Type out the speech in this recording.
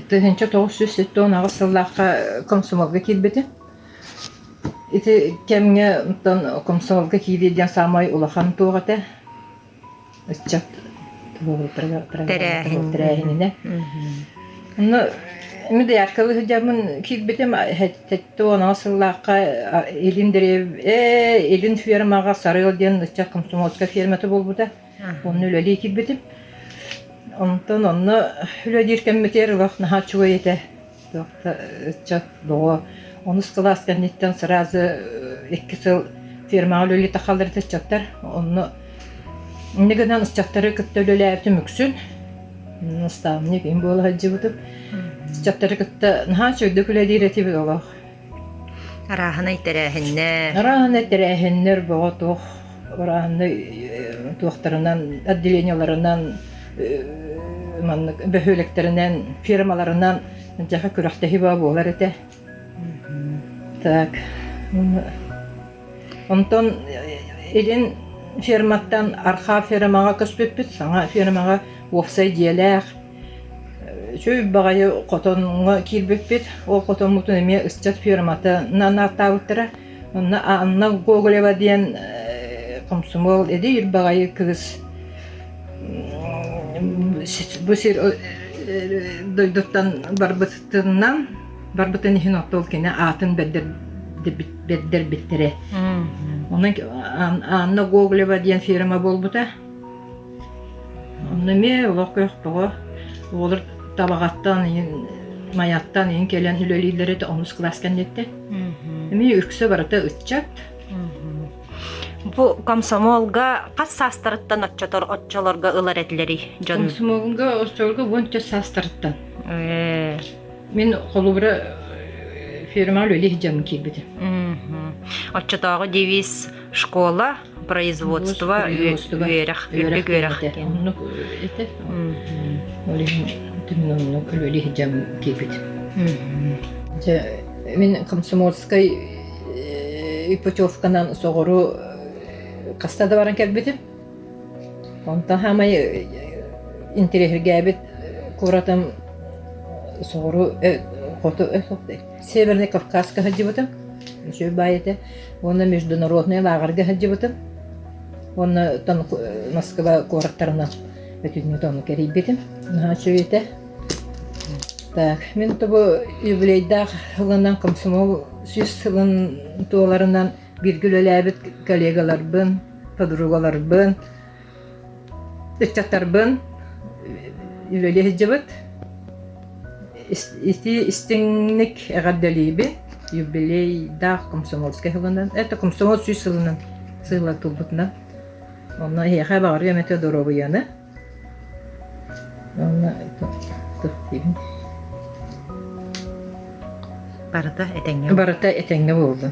Тыһынча 907 агыс сыллааққа комсомолга килбети. Ити кемге тон комсомолга килден самай улахан тугата. Иччат тәрәһине. Ну, миде яркалы жамын килбетем хәттә ана сыллааққа элиндереп, элин фермага сарыл ден иччат комсомолска ферматы болбута. Оны үлели килбетем. Онтон онны үледиркен метер вакытна хачуга ете. Доктор чат боо. Оны скаласкан ниттен сразу 2 жыл фермага үлели тахалдырды чаттар. Онны негенен чаттары көттөлөләптү мүксүн. Наставник им боло хаҗыбытып. Чаттары көттө хачуга үледирети боло. Арахана итерәһенне. Арахана итерәһеннер боо тох. Арахана тохтарынан отделенияларынан бөхөлектеринен, фирмаларынан жака күрәхтәһи булар ите. Так. Онтон элин ферматтан арха фермага көспөппүт, саңа фермага офсай диеләр. Шөй багай котонга килбеппит, ол котон мутун эме исчат фермата нанартабыттыра. Анна гоголева диен комсомол эди багай кыз bu sir doydutan barbıtın hin ottol kene atın bedder bittere. Onun anna Google diyen firma bolbuta. Onu me vakıf bu. Olur tabaqattan mayattan gelen ülelilere de omuz klaskan etti. Me ürkse barata ütçat. Bu komsomolga qas sastırıttan otçolorga ılar etleri. Komsomolga otçolorga bunca sastırıttan. Men kolubra firma öyle hicam kibidi. Otçotağı deviz школа, производство, üyerak. Onu ete. Öyle hicam kibidi. Men komsomolskay ипотёвканан соғыру қастада баран кәлбетім. Онтан хамай интерехерге әбет көратым соғыру қоту Северный Кавказка хаджибытым. Шөй байеті. Оны международный лагерге хаджибытым. Оны тон Москва көраттарынан өтігіне тоны кәрейбетім. Шөй еті. Так, мен тобу юбилейдақ ғылынан комсомол süs sılın tuğlarından birgülelebet kollegalar подругалар ıççatlar yüveli hicabet istinlik eğaddelibi юбилейдақ комсомольская ғылынан это комсомол süs сылынан сыйлар тұлбытынан онна хеха бағар емете дорогы яны онна тұқтибін Barata etenge oldu.